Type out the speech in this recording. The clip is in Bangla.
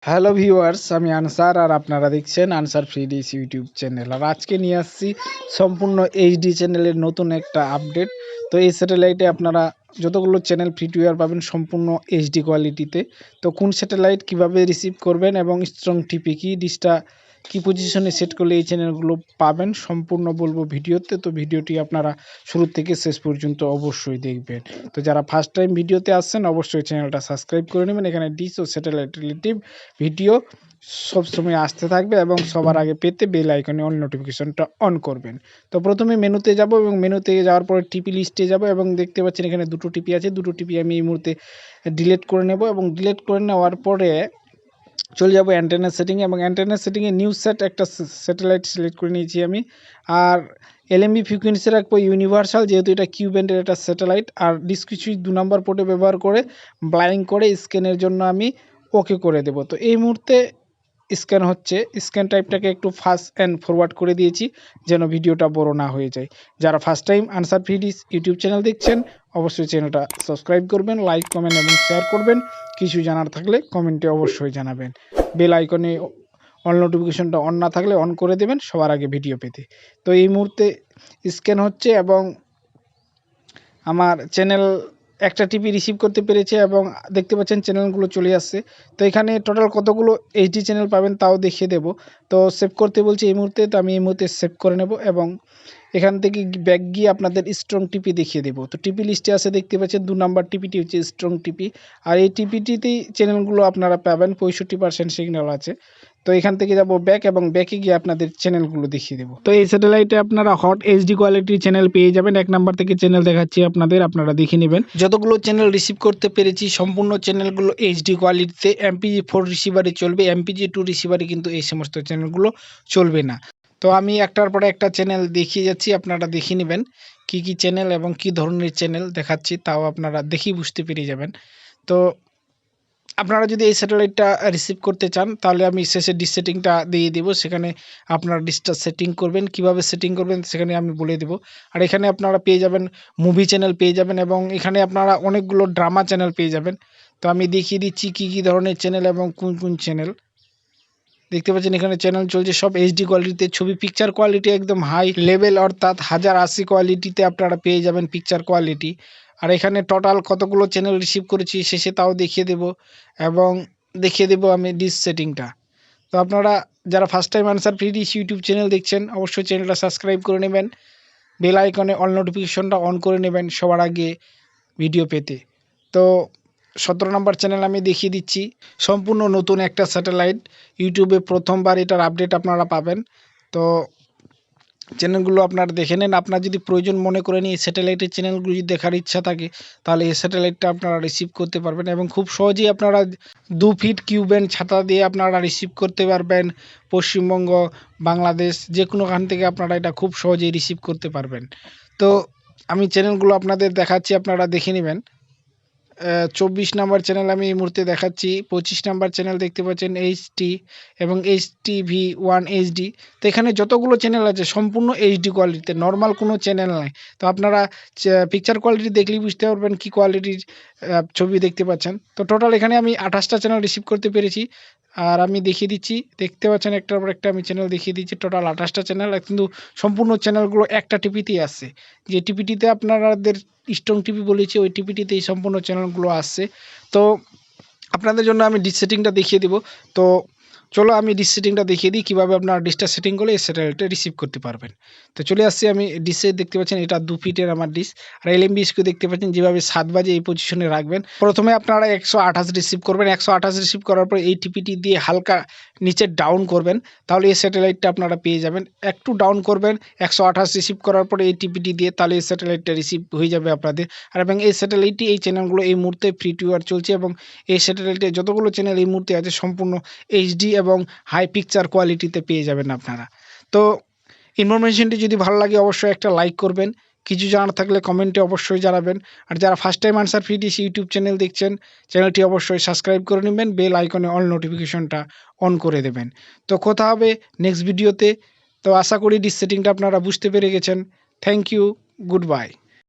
হ্যালো ভিউয়ার্স, আমি আনসার আর আপনারা দেখছেন Ansar free dish YouTube channel. আর আজকে নিয়ে আসছি সম্পূর্ণ এইচডি চ্যানেলের নতুন একটা আপডেট। তো এই স্যাটেলাইটে আপনারা যতগুলো চ্যানেল ফ্রি টু এয়ার পাবেন সম্পূর্ণ এইচডি কোয়ালিটিতে। তো কোন স্যাটেলাইট কিভাবে রিসিভ করবেন এবং স্ট্রং টিপি কি ডিশটা কী পজিশনে সেট করলে এই চ্যানেলগুলো পাবেন সম্পূর্ণ বলবো ভিডিওতে। তো ভিডিওটি আপনারা শুরু থেকে শেষ পর্যন্ত অবশ্যই দেখবেন। তো যারা ফার্স্ট টাইম ভিডিওতে আসছেন অবশ্যই চ্যানেলটা সাবস্ক্রাইব করে নেবেন। এখানে ডিশ ও স্যাটেলাইট রিলেটিভ ভিডিও সবসময় আসতে থাকবে এবং সবার আগে পেতে বেল আইকনে অল নোটিফিকেশনটা অন করবেন। তো প্রথমে মেনুতে যাব এবং মেনুতে যাওয়ার পরে টিপি লিস্টে যাব এবং দেখতে পাচ্ছেন এখানে দুটো টিপি আছে। দুটো টিপি আমি এই মুহূর্তে ডিলিট করে নেব এবং ডিলিট করে নেওয়ার পরে চলে যাব অ্যান্টেনা সেটিংয়ে এবং অ্যান্টেনা সেটিংয়ে নিউজ সেট একটা স্যাটেলাইট সিলেক্ট করে নিয়েছি আমি। আর এলএমবি ফ্রিকোয়েন্সি রাখবো ইউনিভার্সাল, যেহেতু এটা কিউ ব্যান্ডের একটা স্যাটেলাইট। আর ডিসকুইচ 2 নম্বর পোর্টে ব্যবহার করে ব্লাইং করে স্ক্যানের জন্য আমি ওকে করে দেব। তো এই মুহূর্তে স্ক্যান হচ্ছে, স্ক্যান টাইপটাকে একটু ফাস্ট অ্যান্ড ফরওয়ার্ড করে দিয়েছি যেন ভিডিওটা বড় না হয়ে যায়। যারা first time answer free dish YouTube channel দেখছেন অবশ্যই চ্যানেলটা সাবস্ক্রাইব করবেন, লাইক কমেন্ট এবং শেয়ার করবেন। কিছু জানার থাকলে কমেন্টে অবশ্যই জানাবেন। বেল আইকনে অল নোটিফিকেশনটা অন না থাকলে অন করে দেবেন সবার আগে ভিডিও পেতে। তো এই মুহূর্তে স্ক্যান হচ্ছে এবং আমার চ্যানেল একটা টিপি রিসিভ করতে পেরেছে এবং দেখতে পাচ্ছেন চ্যানেলগুলো চলে আসছে। তো এখানে টোটাল কতগুলো এইচডি চ্যানেল পাবেন তাও দেখিয়ে দেব। তো সেভ করতে বলছি এই মুহূর্তে, তো আমি এই মুহূর্তে সেভ করে নেব এবং এখান থেকে ব্যাক গিয়ে আপনাদের স্ট্রং টিপি দেখিয়ে দেবো। তো টিপি লিস্টে আছে দেখতে পাচ্ছেন 2 নাম্বার টিপিটি হচ্ছে স্ট্রং টিপি। আর এই টিপিটিতেই চ্যানেলগুলো আপনারা পাবেন, 65% সিগন্যাল আছে। তো এখান থেকে যাব ব্যাক এবং ব্যাকে গিয়ে আপনাদের চ্যানেলগুলো দেখিয়ে দেবো। তো এই স্যাটেলাইটে আপনারা হট এইচডি কোয়ালিটির চ্যানেল পেয়ে যাবেন। 1 নাম্বার থেকে চ্যানেল দেখাচ্ছি আপনাদের, আপনারা দেখে নেবেন। যতগুলো চ্যানেল রিসিভ করতে পেরেছি সম্পূর্ণ চ্যানেলগুলো এইচডি কোয়ালিটিতে MPG-4 রিসিভারে চলবে। MPG-2 রিসিভারে কিন্তু এই সমস্ত চ্যানেলগুলো চলবে না। তো আমি একটার পরে একটা চ্যানেল দেখিয়ে যাচ্ছি, আপনারা দেখে নেবেন কি কি চ্যানেল এবং কি ধরনের চ্যানেল দেখাচ্ছি, তাও আপনারা দেখেই বুঝতে পেরে যাবেন। তো আপনারা যদি এই স্যাটেলাইটটা রিসিভ করতে চান তাহলে আমি শেষে ডিশ সেটিংটা দিয়ে দেবো, সেখানে আপনারা ডিশটা সেটিং করবেন। কিভাবে সেটিং করবেন সেখানে আমি বলে দেবো। আর এখানে আপনারা পেয়ে যাবেন মুভি চ্যানেল পেয়ে যাবেন এবং এখানে আপনারা অনেকগুলো ড্রামা চ্যানেল পেয়ে যাবেন। তো আমি দেখিয়ে দিচ্ছি কি কি ধরনের চ্যানেল এবং কোন কোন চ্যানেল। দেখতে পাচ্ছেন এখানে চ্যানেল চলছে সব এইচডি কোয়ালিটিতে, ছবি পিকচার কোয়ালিটি একদম হাই লেভেল অর্থাৎ 1080 কোয়ালিটিতে আপনারা পেয়ে যাবেন পিকচার কোয়ালিটি। আর এখানে টোটাল কতগুলো চ্যানেল রিসিভ করেছি শেষে তাও দেখিয়ে দেব এবং দেখিয়ে দেব আমি ডিশ সেটিংটা। তো আপনারা যারা first time answer free dish YouTube channel দেখছেন অবশ্যই চ্যানেলটা সাবস্ক্রাইব করে নেবেন, বেল আইকনে অল নোটিফিকেশনটা অন করে নেবেন সবার আগে ভিডিও পেতে। তো 17 নম্বর চ্যানেল আমি দেখিয়ে দিচ্ছি, সম্পূর্ণ নতুন একটা স্যাটেলাইট, ইউটিউবে প্রথমবার এটার আপডেট আপনারা পাবেন। তো চ্যানেলগুলো আপনারা দেখে নেন। আপনার যদি প্রয়োজন মনে করেন এই স্যাটেলাইটের চ্যানেলগুলো যদি দেখার ইচ্ছা থাকে তাহলে এই স্যাটেলাইটটা আপনারা রিসিভ করতে পারবেন এবং খুব সহজেই আপনারা 2 ফিট কিউ ব্যান্ড ছাতা দিয়ে আপনারা রিসিভ করতে পারবেন। পশ্চিমবঙ্গ, বাংলাদেশ যে কোনোখান থেকে আপনারা এটা খুব সহজেই রিসিভ করতে পারবেন। তো আমি চ্যানেলগুলো আপনাদের দেখাচ্ছি, আপনারা দেখে নেবেন। 24 নাম্বার চ্যানেল আমি এই মুহূর্তে দেখাচ্ছি। 25 নাম্বার চ্যানেল দেখতে পাচ্ছেন এইচটি এবং HTV1 HD। তো এখানে যতগুলো চ্যানেল আছে সম্পূর্ণ এইচডি কোয়ালিটিতে, নর্মাল কোনো চ্যানেল নাই। তো আপনারা পিকচার কোয়ালিটি দেখলেই বুঝতে পারবেন কী কোয়ালিটির ছবি দেখতে পাচ্ছেন। তো টোটাল এখানে আমি 28টা চ্যানেল রিসিভ করতে পেরেছি। আর আমি দেখিয়ে দিচ্ছি, দেখতে পাচ্ছেন একটার পর একটা আমি চ্যানেল দেখিয়ে দিচ্ছি। টোটাল 28টা চ্যানেল, কিন্তু সম্পূর্ণ চ্যানেলগুলো একটা টিপিতেই আসছে। যে টিপিটিতে আপনাদের স্ট্রং টিপি বলেছি ওই টিপিটিতে এই সম্পূর্ণ চ্যানেলগুলো আসছে। তো আপনাদের জন্য আমি ডিশ সেটিংটা দেখিয়ে দেবো। তো চলো আমি ডিশ সেটিংটা দেখিয়ে দিই কীভাবে আপনারা ডিশটা সেটিং করলে এই স্যাটেলাইটটা রিসিভ করতে পারবেন। তো চলে আসছি আমি ডিশে, দেখতে পাচ্ছেন এটা 2 ফিটের আমার ডিশ। আর LMBSকে দেখতে পাচ্ছেন যেভাবে 7 বাজে এই পজিশনে রাখবেন। প্রথমে আপনারা 128 রিসিভ করবেন, 128 রিসিভ করার পর এই টিপিটি দিয়ে হালকা নিচে ডাউন করবেন, তাহলে এই স্যাটেলাইটটা আপনারা পেয়ে যাবেন। একটু ডাউন করবেন 128 রিসিভ করার পরে এই টিপিটি দিয়ে, তাহলে এই স্যাটেলাইটটা রিসিভ হয়ে যাবে আপনাদের। আর এবং এই স্যাটেলাইটটি এই চ্যানেলগুলো এই মুহূর্তে ফ্রি টু এয়ার চলছে এবং এই স্যাটেলাইটে যতগুলো চ্যানেল এই মুহূর্তে আছে সম্পূর্ণ এইচডি এবং হাই পিকচার কোয়ালিটিতে পেয়ে যাবেন আপনারা। তো ইনফরমেশনটি যদি ভালো লাগে অবশ্যই একটা লাইক করবেন, কিছু জানার থাকলে কমেন্টে অবশ্যই জানাবেন। আর যারা first time answer free dish YouTube channel দেখছেন চ্যানেলটি অবশ্যই সাবস্ক্রাইব করে নেবেন, বেল আইকনে অল নোটিফিকেশনটা অন করে দেবেন। তো কথা হবে নেক্সট ভিডিওতে। তো আশা করি ডিশ সেটিংটা আপনারা বুঝতে পেরে গেছেন। Thank you, good by.